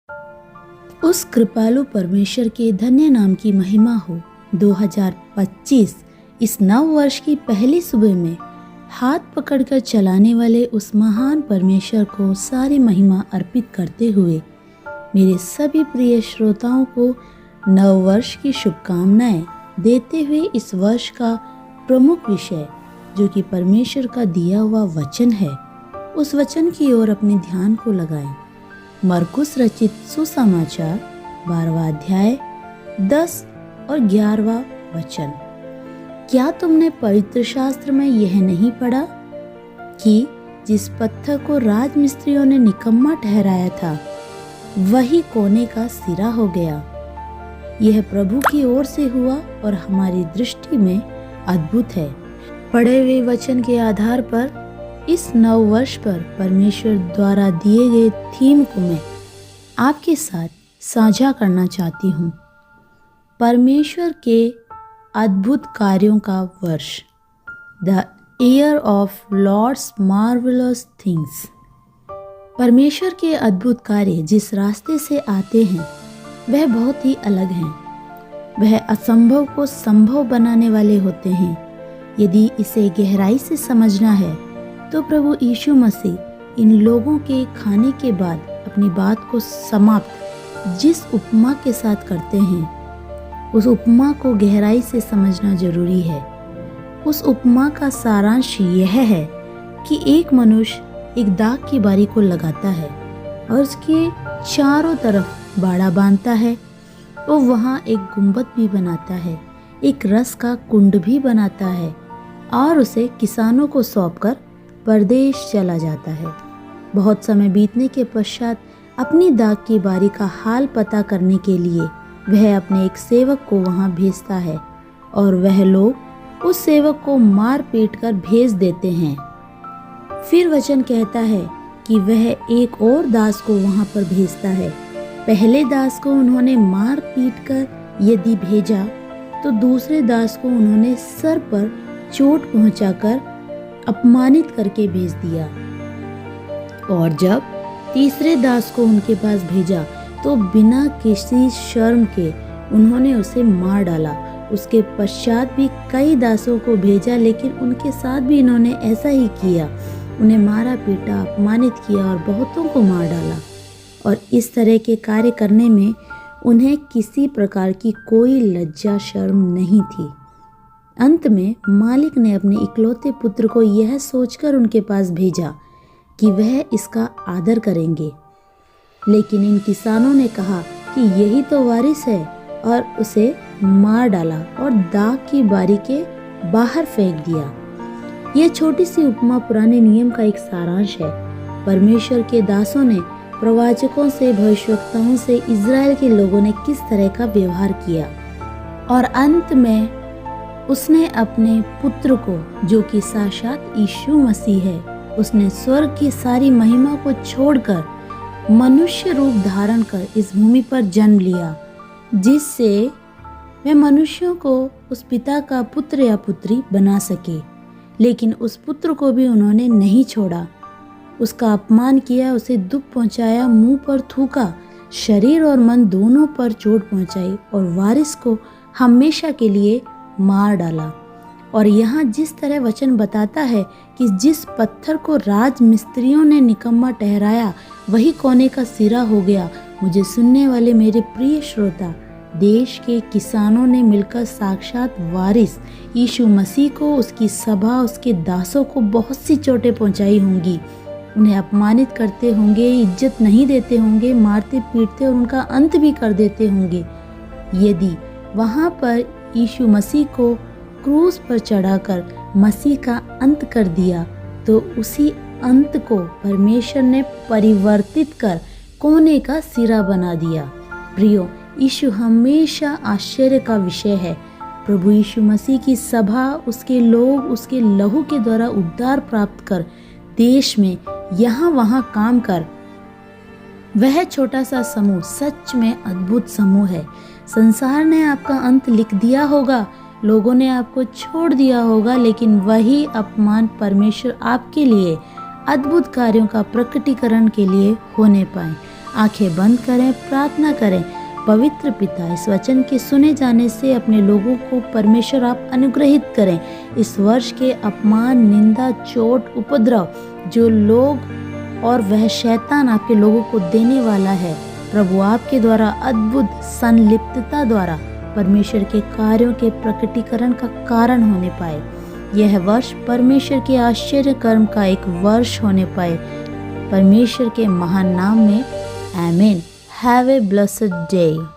उस कृपालु परमेश्वर के धन्य नाम की महिमा हो। 2025 इस नव वर्ष की पहली सुबह में हाथ पकड़कर चलाने वाले उस महान परमेश्वर को सारी महिमा अर्पित करते हुए मेरे सभी प्रिय श्रोताओं को नव वर्ष की शुभकामनाएं देते हुए इस वर्ष का प्रमुख विषय जो कि परमेश्वर का दिया हुआ वचन है, उस वचन की ओर अपने ध्यान को लगाएं। मरकुस रचित सुसमाचार 12वां अध्याय 10 और 11वां वचन। क्या तुमने पवित्र शास्त्र में यह नहीं पढ़ा कि जिस पत्थर को राजमिस्त्रियों ने निकम्मा ठहराया था वही कोने का सिरा हो गया। यह प्रभु की ओर से हुआ और हमारी दृष्टि में अद्भुत है। पढ़े हुए वचन के आधार पर इस नव वर्ष पर परमेश्वर द्वारा दिए गए थीम को मैं आपके साथ साझा करना चाहती हूँ। परमेश्वर के अद्भुत कार्यों का वर्ष, the year of Lord's marvellous things. परमेश्वर के अद्भुत कार्य जिस रास्ते से आते हैं वह बहुत ही अलग हैं। वह असंभव को संभव बनाने वाले होते हैं। यदि इसे गहराई से समझना है तो प्रभु यीशु मसीह इन लोगों के खाने के बाद अपनी बात को समाप्त जिस उपमा के साथ करते हैं, उस उपमा को गहराई से समझना जरूरी है। उस उपमा का सारांश यह है कि एक मनुष्य एक दाख की बारी को लगाता है और उसके चारों तरफ बाड़ा बांधता है और वहाँ एक गुंबद भी बनाता है, एक रस का कुंड भी बनाता है और उसे किसानों को सौंपकर परदेश चला जाता है। बहुत समय बीतने के पश्चात अपनी दाख की बारी का हाल पता करने के लिए वह अपने एक सेवक को वहाँ भेजता है और वह लोग उस सेवक को मार पीट कर भेज देते हैं। फिर वचन कहता है कि वह एक और दास को वहाँ पर भेजता है। पहले दास को उन्होंने मार पीट कर यदि भेजा तो दूसरे दास को उन्होंने सर पर चोट पहुंचाकर अपमानित करके भेज दिया। और जब तीसरे दास को उनके पास भेजा तो बिना किसी शर्म के उन्होंने उसे मार डाला। उसके पश्चात भी कई दासों को भेजा, लेकिन उनके साथ भी इन्होंने ऐसा ही किया। उन्हें मारा पीटा, अपमानित किया और बहुतों को मार डाला। और इस तरह के कार्य करने में उन्हें किसी प्रकार की कोई लज्जा शर्म नहीं थी। अंत में मालिक ने अपने इकलौते पुत्र को यह सोचकर उनके पास भेजा कि वह इसका आदर करेंगे, लेकिन इन किसानों ने कहा कि यही तो वारिस है और उसे मार डाला और दाख की बारी के बाहर फेंक दिया। यह छोटी सी उपमा पुराने नियम का एक सारांश है। परमेश्वर के दासों ने प्रवाचकों से, भविष्यवक्ताओं से इज़राइल के लोगों ने किस तरह का व्यवहार किया और अंत में उसने अपने पुत्र को, जो कि साक्षात यीशु मसीह है, उसने स्वर्ग की सारी महिमा को छोड़कर मनुष्य रूप धारण कर इस भूमि पर जन्म लिया, जिससे वह मनुष्यों को उस पिता का पुत्र या पुत्री बना सके। लेकिन उस पुत्र को भी उन्होंने नहीं छोड़ा, उसका अपमान किया, उसे दुख पहुंचाया, मुंह पर थूका, शरीर और मन दोनों पर चोट पहुंचाई और वारिस को हमेशा के लिए मार डाला। और यहाँ जिस तरह वचन बताता है कि जिस पत्थर को राज मिस्त्रियों ने निकम्मा ठहराया वही कोने का सिरा हो गया। मुझे सुनने वाले मेरे प्रिय श्रोता, देश के किसानों ने मिलकर साक्षात वारिस यीशु मसीह को, उसकी सभा, उसके दासों को बहुत सी चोटें पहुंचाई होंगी। उन्हें अपमानित करते होंगे, इज्जत नहीं देते होंगे, मारते पीटते और उनका अंत भी कर देते होंगे। यदि वहाँ पर यीशु मसीह को क्रूस पर चढ़ाकर मसीह का अंत कर दिया तो उसी अंत को परमेश्वर ने परिवर्तित कर कोने का सिरा बना दिया। प्रियो, यीशु हमेशा आश्चर्य का विषय है। प्रभु यीशु मसीह की सभा, उसके लोग, उसके लहू के द्वारा उद्धार प्राप्त कर देश में यहाँ वहाँ काम कर, वह छोटा सा समूह सच में अद्भुत समूह है। संसार ने आपका अंत लिख दिया होगा, लोगों ने आपको छोड़ दिया होगा, लेकिन वही अपमान परमेश्वर आपके लिए अद्भुत कार्यों का प्रकटीकरण के लिए होने पाए। आंखें बंद करें, प्रार्थना करें। पवित्र पिता, इस वचन के सुने जाने से अपने लोगों को परमेश्वर आप अनुग्रहित करें। इस वर्ष के अपमान, निंदा, चोट, उपद्रव जो लोग और वह शैतान आपके लोगों को देने वाला है, प्रभु आपके द्वारा अद्भुत संलिप्तता द्वारा परमेश्वर के कार्यों के प्रकटीकरण का कारण होने पाए। यह वर्ष परमेश्वर के आश्चर्य कर्म का एक वर्ष होने पाए। परमेश्वर के महान नाम में आमीन। Have a blessed day.